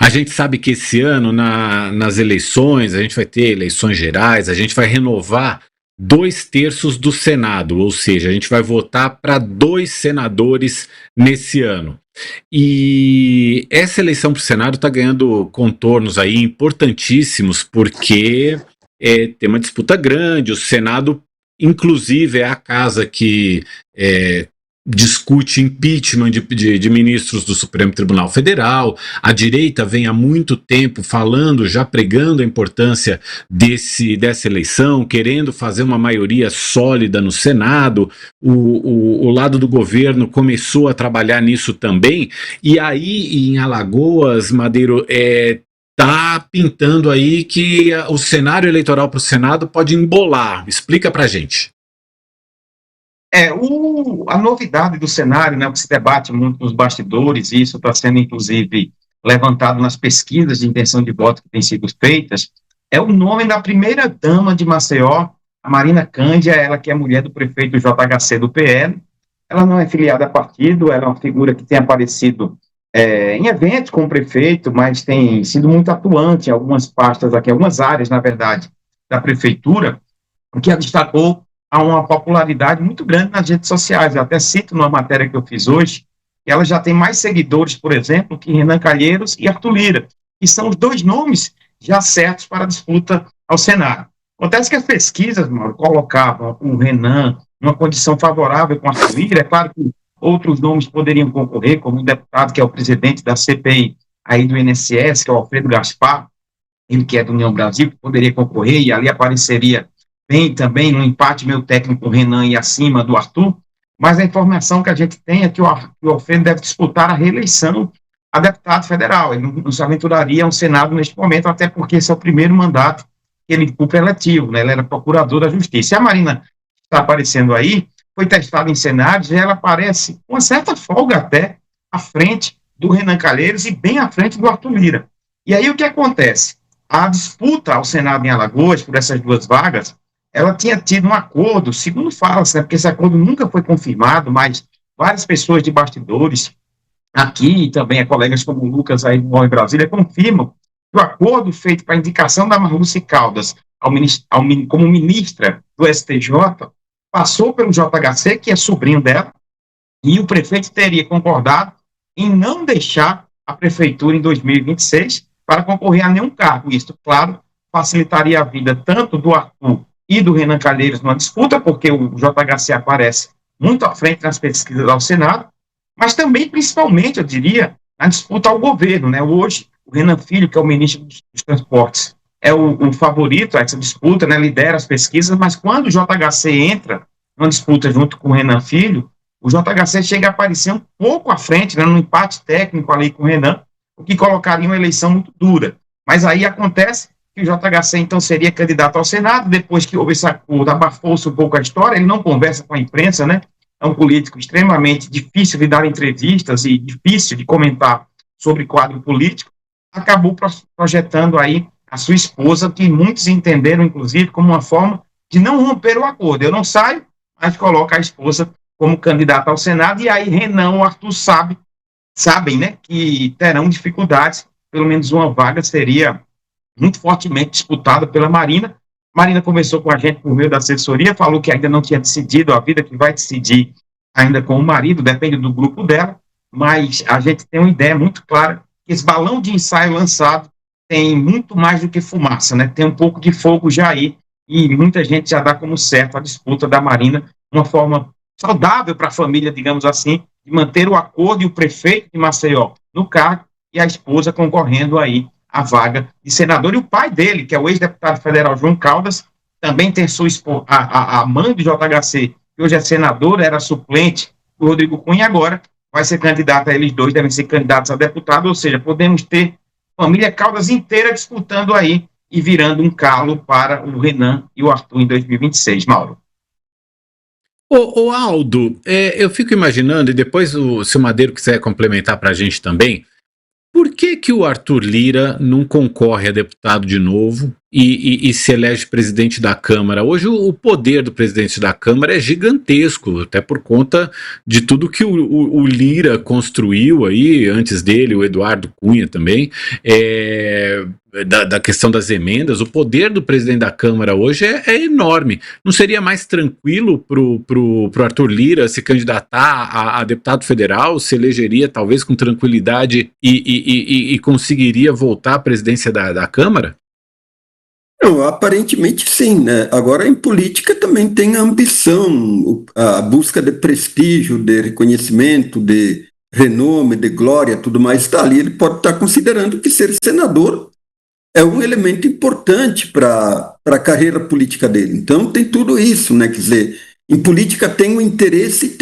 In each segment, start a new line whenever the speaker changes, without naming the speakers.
A gente sabe que esse ano, nas eleições, a gente vai ter eleições gerais, a gente vai renovar 2/3 do Senado, ou seja, a gente vai votar para 2 senadores nesse ano. E essa eleição para o Senado está ganhando contornos aí importantíssimos, porque tem uma disputa grande. O Senado, inclusive, é a casa que discute impeachment de ministros do Supremo Tribunal Federal. A direita vem há muito tempo falando, já pregando a importância dessa eleição, querendo fazer uma maioria sólida no Senado. O lado do governo começou a trabalhar nisso também, e aí em Alagoas, Madeiro, tá pintando aí que o cenário eleitoral para o Senado pode embolar. Explica pra gente.
A novidade do cenário, né, o que se debate muito nos bastidores, e isso está sendo, inclusive, levantado nas pesquisas de intenção de voto que têm sido feitas, é o nome da primeira-dama de Maceió, a Marina Cândia, ela que é mulher do prefeito JHC do PL. Ela não é filiada a partido, ela é uma figura que tem aparecido em eventos com o prefeito, mas tem sido muito atuante em algumas pastas aqui, algumas áreas, na verdade, da prefeitura, o que a destacou a uma popularidade muito grande nas redes sociais. Eu até cito numa matéria que eu fiz hoje, que ela já tem mais seguidores, por exemplo, que Renan Calheiros e Arthur Lira, que são os dois nomes já certos para a disputa ao Senado. Acontece que as pesquisas, Mauro, colocavam o Renan numa condição favorável com Arthur Lira. É claro que outros nomes poderiam concorrer, como o deputado que é o presidente da CPI aí do INSS, que é o Alfredo Gaspar, ele que é do União Brasil, que poderia concorrer, e ali apareceria bem também no empate meio técnico Renan e acima do Arthur, mas a informação que a gente tem é que o Alfredo deve disputar a reeleição a deputado federal. Ele não se aventuraria ao Senado neste momento, até porque esse é o primeiro mandato que ele cumpre eletivo, né? Ele era procurador da Justiça. E a Marina está aparecendo aí, foi testada em cenários, e ela aparece com uma certa folga até à frente do Renan Calheiros e bem à frente do Arthur Lira. E aí o que acontece? A disputa ao Senado em Alagoas, por essas duas vagas, ela tinha tido um acordo, segundo fala-se, né, porque esse acordo nunca foi confirmado, mas várias pessoas de bastidores aqui, e também colegas como o Lucas aí no em Brasília, confirmam que o acordo feito para a indicação da Marluce Caldas como ministra do STJ passou pelo JHC, que é sobrinho dela, e o prefeito teria concordado em não deixar a prefeitura em 2026 para concorrer a nenhum cargo. Isso, claro, facilitaria a vida tanto do Arthur e do Renan Calheiros numa disputa, porque o JHC aparece muito à frente nas pesquisas ao Senado, mas também, principalmente, eu diria, na disputa ao governo, né? Hoje, o Renan Filho, que é o ministro dos Transportes, é o favorito a essa disputa, né? Lidera as pesquisas, mas quando o JHC entra numa disputa junto com o Renan Filho, o JHC chega a aparecer um pouco à frente, né, num empate técnico ali com o Renan, o que colocaria uma eleição muito dura. Mas aí acontece que o JHC, então, seria candidato ao Senado. Depois que houve esse acordo, abafou-se um pouco a história, ele não conversa com a imprensa, né? É um político extremamente difícil de dar entrevistas e difícil de comentar sobre quadro político. Acabou projetando aí a sua esposa, que muitos entenderam, inclusive, como uma forma de não romper o acordo. Eu não saio, mas coloca a esposa como candidata ao Senado, e aí Renan e Arthur sabem, né, que terão dificuldades. Pelo menos uma vaga seria muito fortemente disputada pela Marina. Marina conversou com a gente por meio da assessoria, falou que ainda não tinha decidido a vida, que vai decidir ainda com o marido, depende do grupo dela, mas a gente tem uma ideia muito clara que esse balão de ensaio lançado tem muito mais do que fumaça, né? Tem um pouco de fogo já aí, e muita gente já dá como certo a disputa da Marina, uma forma saudável para a família, digamos assim, de manter o acordo e o prefeito de Maceió no cargo e a esposa concorrendo aí a vaga de senador. E o pai dele, que é o ex-deputado federal João Caldas, também tem sua esposa, a mãe do JHC, que hoje é senadora, era suplente do Rodrigo Cunha, e agora vai ser candidata. Eles dois devem ser candidatos a deputado, ou seja, podemos ter família Caldas inteira disputando aí e virando um calo para o Renan e o Arthur em 2026, Mauro.
Ô Aldo, eu fico imaginando, e depois se o Madeiro quiser complementar para a gente também, por que que o Arthur Lira não concorre a deputado de novo e se elege presidente da Câmara. Hoje o poder do presidente da Câmara é gigantesco, até por conta de tudo que o Lira construiu aí, antes dele, o Eduardo Cunha também, da questão das emendas. O poder do presidente da Câmara hoje é enorme. Não seria mais tranquilo pro Arthur Lira se candidatar a deputado federal, se elegeria talvez com tranquilidade e conseguiria voltar à presidência da Câmara?
Não, aparentemente sim, né? Agora, em política também tem a ambição, a busca de prestígio, de reconhecimento, de renome, de glória, tudo mais está ali. Ele pode estar considerando que ser senador é um elemento importante para a carreira política dele. Então, tem tudo isso, né? Quer dizer, em política tem o interesse,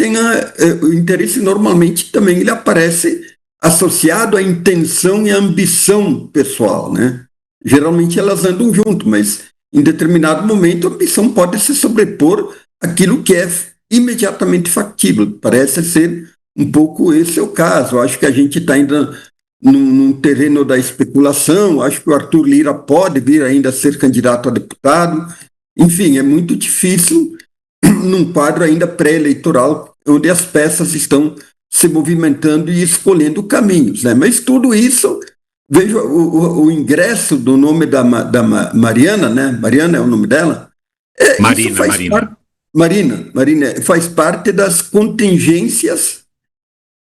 o interesse normalmente também ele aparece associado à intenção e à ambição pessoal, né? Geralmente elas andam junto, mas em determinado momento a ambição pode se sobrepor àquilo que é imediatamente factível. Parece ser um pouco esse é o caso. Acho que a gente está ainda num terreno da especulação. Acho que o Arthur Lira pode vir ainda a ser candidato a deputado. Enfim, é muito difícil num quadro ainda pré-eleitoral, onde as peças estão se movimentando e escolhendo caminhos, né? Mas tudo isso, veja o ingresso do nome da Mariana, né? Mariana é o nome dela? Marina faz parte das contingências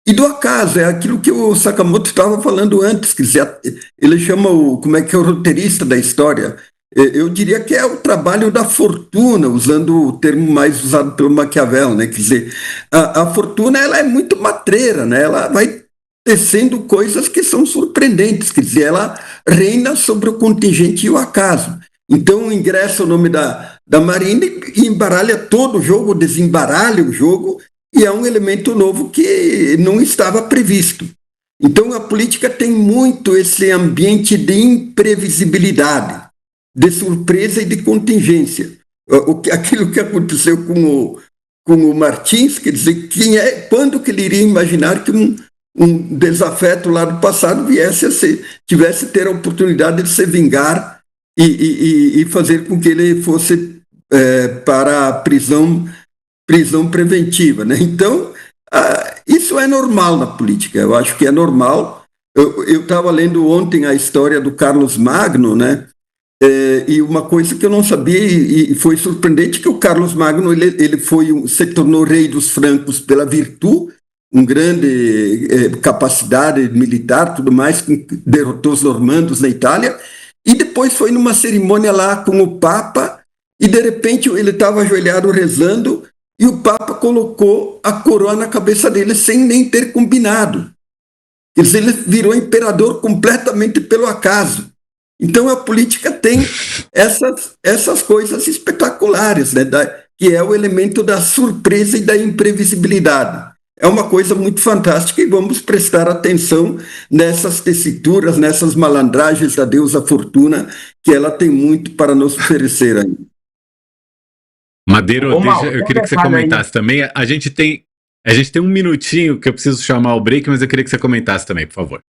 e do acaso, é aquilo que o Sakamoto estava falando antes, quer dizer, ele chama como é que é o roteirista da história. Eu diria que é o trabalho da fortuna, usando o termo mais usado pelo Maquiavel, né? Quer dizer, a fortuna ela é muito matreira, né? Ela vai tecendo coisas que são surpreendentes, quer dizer, ela reina sobre o contingente e o acaso. Então ingressa o nome da Marina e embaralha todo o jogo, desembaralha o jogo, e é um elemento novo que não estava previsto. Então a política tem muito esse ambiente de imprevisibilidade, de surpresa e de contingência. Aquilo que aconteceu com o Martins, quer dizer, quando que ele iria imaginar que um desafeto lá do passado tivesse ter a oportunidade de se vingar e fazer com que ele fosse para a prisão preventiva, né? Então, isso é normal na política, eu acho que é normal. Eu estava lendo ontem a história do Carlos Magno, né? E uma coisa que eu não sabia e foi surpreendente, que o Carlos Magno ele se tornou rei dos francos pela virtude, um grande capacidade militar, tudo mais, que derrotou os normandos na Itália, e depois foi numa cerimônia lá com o Papa, e de repente ele estava ajoelhado rezando, e o Papa colocou a coroa na cabeça dele sem nem ter combinado. Quer dizer, ele virou imperador completamente pelo acaso. Então a política tem essas coisas espetaculares, né, que é o elemento da surpresa e da imprevisibilidade. É uma coisa muito fantástica e vamos prestar atenção nessas tessituras, nessas malandragens da deusa Fortuna, que ela tem muito para nos oferecer ainda.
Madeiro, eu queria que você comentasse também. A gente tem um minutinho que eu preciso chamar o break, mas eu queria que você comentasse também, por favor.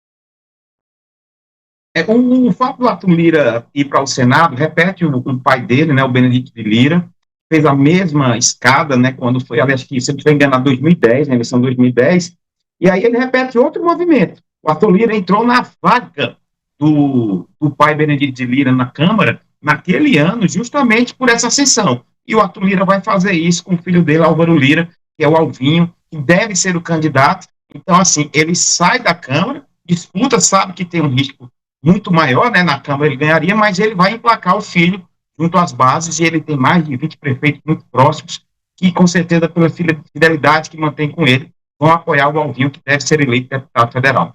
O fato do Arthur Lira ir para o Senado repete o pai dele, né, o Benedito de Lira, fez a mesma escada, né, quando foi, acho que, se eu não estiver enganado, 2010, na eleição de 2010, e aí ele repete outro movimento. O Arthur Lira entrou na vaga do pai Benedito de Lira na Câmara, naquele ano, justamente por essa ascensão. E o Arthur Lira vai fazer isso com o filho dele, Álvaro Lira, que é o Alvinho, que deve ser o candidato. Então, assim, ele sai da Câmara, disputa, sabe que tem um risco muito maior, né, na Câmara ele ganharia, mas ele vai emplacar o filho junto às bases, e ele tem mais de 20 prefeitos muito próximos, que com certeza, pela fidelidade que mantém com ele, vão apoiar o Alvinho, que deve ser eleito deputado federal.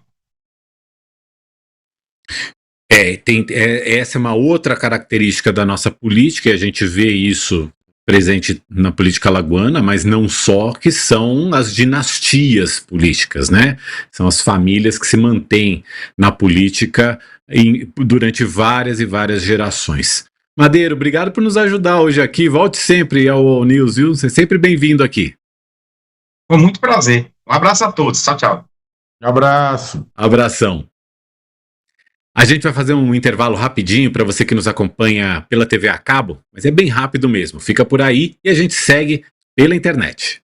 Essa é uma outra característica da nossa política, e a gente vê isso presente na política alagoana, mas não só, que são as dinastias políticas, né? São as famílias que se mantêm na política durante várias e várias gerações. Madeiro, obrigado por nos ajudar hoje aqui. Volte sempre ao News, viu? Você é sempre bem-vindo aqui.
Com muito prazer. Um abraço a todos. Tchau, tchau.
Um abraço. Abração. A gente vai fazer um intervalo rapidinho para você que nos acompanha pela TV a cabo, mas é bem rápido mesmo. Fica por aí e a gente segue pela internet.